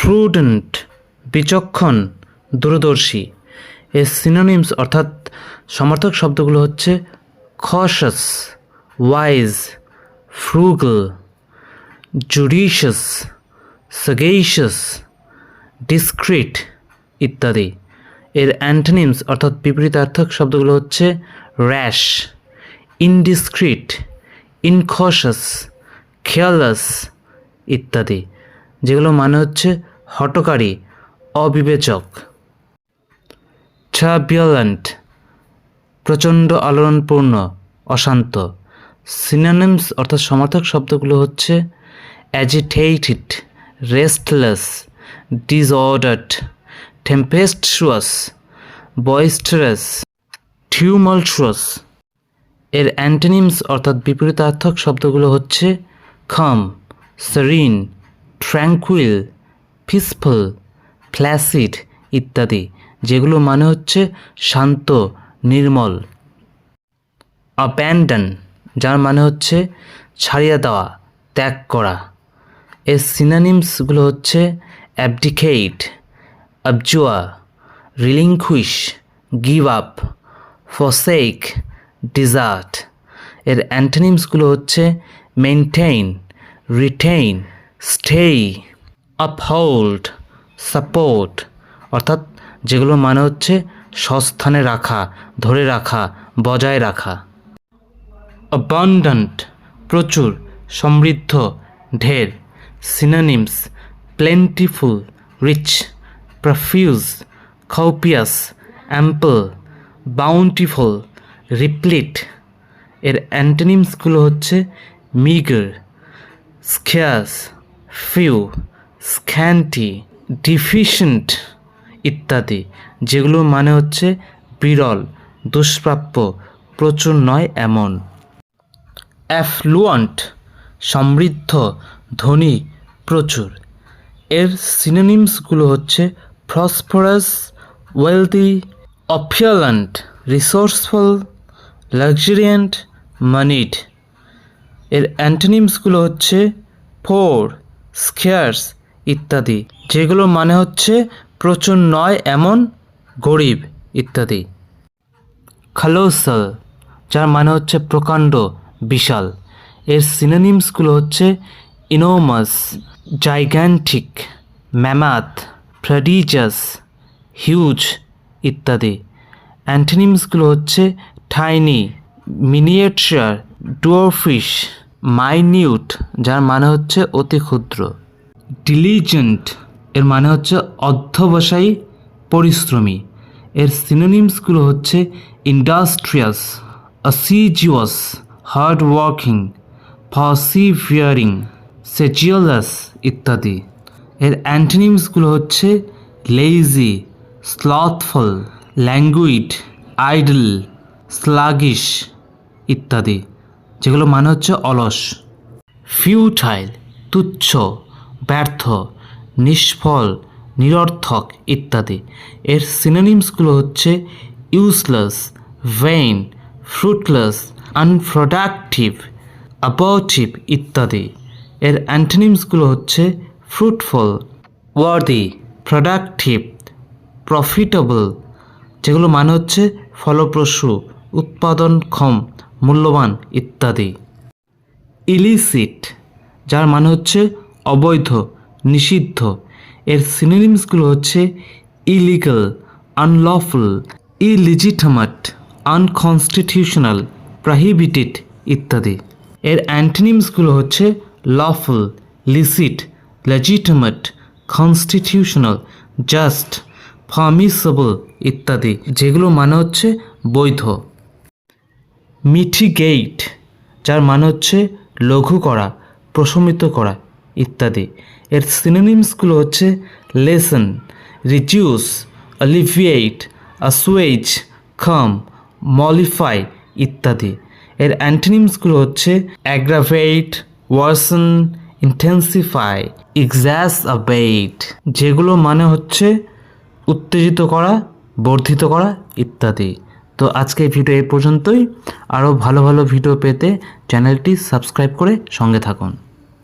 Prudent বিচক্ষণ, দূরদর্শী। এর synonyms অর্থাৎ সমার্থক শব্দগুলো হচ্ছে cautious, wise, frugal, judicious, sagacious, discreet ইত্যাদি। এর অ্যান্টোনিমস অর্থাৎ বিপরীতার্থক শব্দগুলো হচ্ছে র্যাশ, ইনডিসক্রিট, ইনকশাস, কেয়ারলেস ইত্যাদি, যেগুলো মানে হচ্ছে হঠকারী, অবিবেচক। টার্বুলেন্ট প্রচণ্ড আলোড়নপূর্ণ, অশান্ত। সিনোনিমস অর্থাৎ সমার্থক শব্দগুলো হচ্ছে অ্যাজিটেটেড, রেস্টলেস, ডিসঅর্ডার্ড, টেম্পেস্টুয়াস, বয়েস্টারাস, টিউমালটুয়াস। এর অ্যান্টোনিমস অর্থাৎ বিপরীতার্থক শব্দগুলো হচ্ছে calm, serene, tranquil, peaceful, placid ইত্যাদি, যেগুলো মানে হচ্ছে শান্ত, নির্মল। abandon যার মানে হচ্ছে ছাড়িয়ে দেওয়া, ত্যাগ করা। এর সিনোনিমসগুলো হচ্ছে abdicate, abjure, relinquish, give up, forsake, desert। এর অ্যান্টোনিমসগুলো হচ্ছে maintain, retain, stay, uphold, support, অর্থাৎ যেগুলো মানে হচ্ছে সস্থানে রাখা, ধরে রাখা, বজায় রাখা। অ্যাবান্ডেন্ট প্রচুর, সমৃদ্ধ, ঢের। Synonyms plentiful, rich, profuse, copious, ample, bountiful, replete. এর অ্যান্টোনিমসগুলো হচ্ছে meagre, scarce, few, scanty, deficient ইত্যাদি, যেগুলো মানে হচ্ছে বিরল, দুষ্প্রাপ্য, প্রচুর নয় এমন। অ্যাফ্লুয়েন্ট সমৃদ্ধ, ধনী, প্রচুর। এর সিনোনিমসগুলো হচ্ছে প্রসপারাস, ওয়েলদি, অপিউলেন্ট, রিসোর্সফুল, লাক্সারিয়েন্ট, মানিড। এর অ্যান্টোনিমসগুলো হচ্ছে পোর, স্ক্যার্স ইত্যাদি, যেগুলো মানে হচ্ছে প্রচুর নয় এমন, গরিব ইত্যাদি। কলোসাল যার মানে হচ্ছে প্রকাণ্ড, বিশাল। এর সিনোনিমসগুলো হচ্ছে ইনোমাস, জাইগ্যান্টিক, ম্যামাথ, প্রডিজাস, হিউজ ইত্যাদি। অ্যান্টোনিমসগুলো হচ্ছে টাইনি, মিনিয়েচার, ডুয়ার্ফিশ, মাইনিউট যার মানে হচ্ছে অতি ক্ষুদ্র। ডিলিজেন্ট এর মানে হচ্ছে অধ্যবসায়ী, পরিশ্রমী। এর সিনোনিমসগুলো হচ্ছে ইন্ডাস্ট্রিয়াস, অ্যাসিজুয়াস, হার্ড ওয়ার্কিং, পারসিভিয়ারিং, সেজিওলাস ইত্যাদি। এর অ্যান্টোনিমসগুলো হচ্ছে লেজি, স্লথফুল, ল্যাঙ্গুইড, আইডল, স্লাগিশ ইত্যাদি, যেগুলো মানে হচ্ছে অলস। ফিউটাইল তুচ্ছ, ব্যর্থ, নিষ্ফল, নিরর্থক ইত্যাদি। এর সিনোনিমসগুলো হচ্ছে ইউজলেস, ভেইন, ফ্রুটলেস, আনপ্রোডাক্টিভ, অ্যাবর্টিভ ইত্যাদি। এর অ্যান্টোনিমসগুলো হচ্ছে ফ্রুটফুল, ওয়ার্দি, প্রোডাক্টিভ, প্রফিটেবল, যেগুলো মানে হচ্ছে ফলপ্রসূ, উৎপাদনক্ষম, মূল্যবান ইত্যাদি। ইলিসিট যার মানে হচ্ছে অবৈধ, নিষিদ্ধ। এর সিনোনিমসগুলো হচ্ছে illegal, unlawful, illegitimate, unconstitutional, prohibited ইত্যাদি। এর অ্যান্টোনিমসগুলো হচ্ছে lawful, licit, legitimate, constitutional, just, permissible ইত্যাদি, যেগুলো মানে হচ্ছে বৈধ। মিটিগেট যার মানে হচ্ছে লঘু করা, প্রশমিত করা ইত্যাদি। এর সিনোনিমসগুলো হচ্ছে লেসন, রিডিউস, অ্যালিভিয়েট, অ্যাসুয়েজ, কাম, মলিফাই ইত্যাদি। এর অ্যান্টোনিমসগুলো হচ্ছে অ্যাগ্রাভেট, ওয়ার্সন, ইন্টেন্সিফাই, এক্সাসপারেট, যেগুলো মানে হচ্ছে উত্তেজিত করা, বর্ধিত করা ইত্যাদি। তো আজকে ভিডিও এই পর্যন্তই। আরও ভালো ভালো ভিডিও পেতে চ্যানেলটি সাবস্ক্রাইব করে সঙ্গে থাকুন।